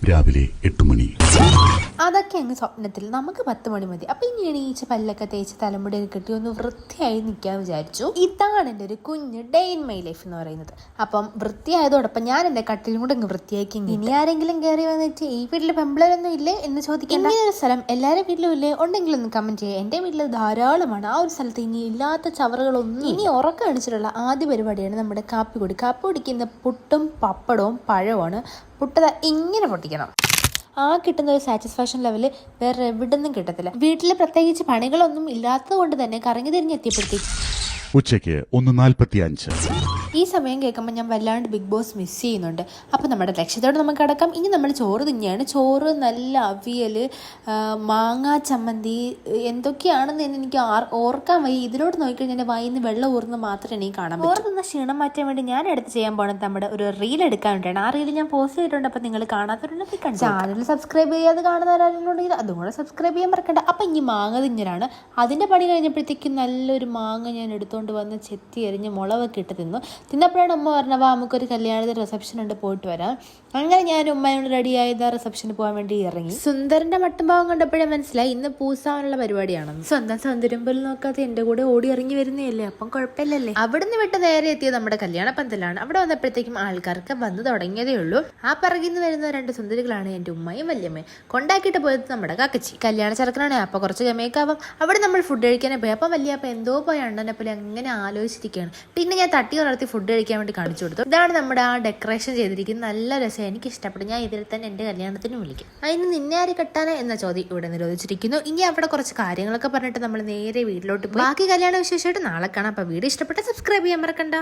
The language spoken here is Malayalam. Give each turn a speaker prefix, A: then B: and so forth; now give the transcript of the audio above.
A: രാവിലെ 8 മണി.
B: അതൊക്കെ അങ്ങ് സ്വപ്നത്തിൽ. നമുക്ക് 10 മണി മതി. അപ്പം ഇനി എണീച്ച് പല്ലൊക്കെ തേച്ച് തലമുടിയൊക്കെ കെട്ടി ഒന്ന് വൃത്തിയായി നിൽക്കാൻ വിചാരിച്ചു. ഇതാണ് എൻ്റെ ഒരു കുഞ്ഞ് ഡേ ഇൻ മൈ ലൈഫ് എന്ന് പറയുന്നത്. അപ്പം വൃത്തിയായതോടൊപ്പം ഞാൻ എൻ്റെ കട്ടിലും കൂടെ അങ്ങ് വൃത്തിയാക്കി. ഇനി ആരെങ്കിലും കയറി വന്നിട്ട് ഈ വീട്ടിൽ പെമ്പിളരൊന്നും ഇല്ലേ എന്ന് ചോദിക്കാം. ഇങ്ങനെ ഒരു സ്ഥലം എല്ലാവരുടെ വീട്ടിലും ഇല്ലേ? ഉണ്ടെങ്കിൽ ഒന്ന് കമൻറ്റ് ചെയ്യുക. എൻ്റെ വീട്ടിൽ ധാരാളമാണ്. ആ ഒരു സ്ഥലത്ത് ഇനി ഇല്ലാത്ത ചവറുകളൊന്നും. ഇനി ഉറക്കം അണിച്ചിട്ടുള്ള ആദ്യ പരിപാടിയാണ് നമ്മുടെ കാപ്പിപ്പൊടി. കാപ്പി പൊടിക്കുന്ന പുട്ടും പപ്പടവും പഴവുമാണ്. പുട്ടത ഇങ്ങനെ പൊട്ടിക്കണം. ആ കിട്ടുന്ന ഒരു സാറ്റിസ്ഫാക്ഷൻ ലെവല് വേറെ എവിടെ നിന്നും കിട്ടത്തില്ല. വീട്ടിൽ പ്രത്യേകിച്ച് പണികളൊന്നും ഇല്ലാത്തത് കൊണ്ട് തന്നെ കറങ്ങി തിരിഞ്ഞെത്തിയപ്പോഴത്തേക്ക്
A: ഉച്ചയ്ക്ക് 1:45.
B: ഈ സമയം കേൾക്കുമ്പോൾ ഞാൻ വല്ലാണ്ട് ബിഗ് ബോസ് മിസ് ചെയ്യുന്നുണ്ട്. അപ്പോൾ നമ്മുടെ ലക്ഷ്യത്തോടെ നമുക്ക് അടക്കാം. ഇനി നമ്മൾ ചോറ് തന്നെയാണ്. ചോറ് നല്ല അവിയൽ, മാങ്ങാ ചമ്മന്തി, എന്തൊക്കെയാണെന്ന് എനിക്ക് ഓർക്കാൻ വയ്യ. ഇതിലോട്ട് നോക്കിക്കഴിഞ്ഞാൽ എൻ്റെ വായിൽ നിന്ന് വെള്ളം ഊർന്ന് മാത്രമേ എനിക്ക് കാണാൻ പറ്റൂ. ഓർത്തുന്ന ക്ഷീണം മാറ്റാൻ വേണ്ടി ഞാൻ എടുത്ത് ചെയ്യാൻ പോകുന്നത് നമ്മുടെ ഒരു റീൽ എടുക്കാൻ വേണ്ടിയാണ്. ആ റീൽ ഞാൻ പോസ്റ്റ് ചെയ്തിട്ടുണ്ട്. അപ്പോൾ നിങ്ങൾ കാണാത്തവരുണ്ടെങ്കിൽ കണ്ടു. ചാനൽ സബ്സ്ക്രൈബ് ചെയ്യാതെ കാണുന്നവരാണെന്നുണ്ടെങ്കിൽ അതുകൂടെ സബ്സ്ക്രൈബ് ചെയ്യാൻ മറക്കണ്ട. അപ്പം ഇനി മാങ്ങ തിന്നലാണ്. അതിൻ്റെ പണി കഴിഞ്ഞപ്പോഴത്തേക്കും നല്ലൊരു മാങ്ങ ഞാൻ എടുത്തുകൊണ്ട് വന്ന് ചെത്തി എറിഞ്ഞ് മുളകൊക്കെ ഇട്ട് തിന്നപ്പോഴാണ് ഉമ്മ പറഞ്ഞത് നമുക്കൊരു കല്യാണത്തിന് റിസപ്ഷൻ ഉണ്ട്, പോയിട്ട് വരാം. അങ്ങനെ ഞാൻ ഉമ്മയോട് റെഡിയായത് റിസപ്ഷന് പോകാൻ വേണ്ടി ഇറങ്ങി. സുന്ദരന്റെ മട്ടുംഭാവം കണ്ടപ്പോഴേ മനസ്സിലായി ഇന്ന് പൂസാനുള്ള പരിപാടിയാണെന്ന്. സ്വന്തം സൗന്ദര്യം പോലും നോക്കാതെ എന്റെ കൂടെ ഓടി ഇറങ്ങി വരുന്നതല്ലേ, അപ്പം കുഴപ്പമില്ലല്ലേ. അവിടുന്ന് വിട്ട് നേരെ എത്തിയത് നമ്മുടെ കല്യാണ പന്തലാണ്. അവിടെ വന്നപ്പോഴത്തേക്കും ആൾക്കാർക്ക് വന്നു തുടങ്ങിയതേ ഉള്ളൂ. ആ പിറകിന്ന് വരുന്ന 2 സുന്ദരികളാണ് എൻ്റെ ഉമ്മയും വല്യമ്മയും. കൊണ്ടാക്കിയിട്ട് പോയത് നമ്മുടെ കാക്കച്ചി. കല്യാണ ചെറുക്കനാണ്. അപ്പൊ കുറച്ച് ഗമേക്കാവും. അവിടെ നമ്മൾ ഫുഡ് കഴിക്കാനേ പോയി. അപ്പം വല്യപ്പ എന്തോ പോയി അണ്ണനെ പോലെ അങ്ങനെ ആലോചിച്ചിരിക്കുകയാണ്. പിന്നെ ഞാൻ തട്ടി ഉണർത്തി ഫുഡ് കഴിക്കാൻ വേണ്ടി കാണിച്ചു കൊടുത്തു. ഇതാണ് നമ്മുടെ ആ ഡെക്കറേഷൻ ചെയ്തിരിക്കുന്നത്. നല്ല രസം, എനിക്ക് ഇഷ്ടപ്പെട്ടു. ഞാൻ ഇതിൽ തന്നെ എൻ്റെ കല്യാണത്തിന് വിളിക്കും. അതിന് നിന്നെ ആര് കെട്ടാനേ എന്ന ചോദ്യം ഇവിടെ നിരോധിച്ചിരിക്കുന്നു. ഇനി അവിടെ കുറച്ച് കാര്യങ്ങളൊക്കെ പറഞ്ഞിട്ട് നമ്മൾ നേരെ വീട്ടിലോട്ട് പോയി ബാക്കി കല്യാണ വിശേഷമായിട്ട് നാളെ കാണാം. അപ്പോൾ വീഡിയോ ഇഷ്ടപ്പെട്ട സബ്സ്ക്രൈബ് ചെയ്യാൻ മറക്കണ്ട.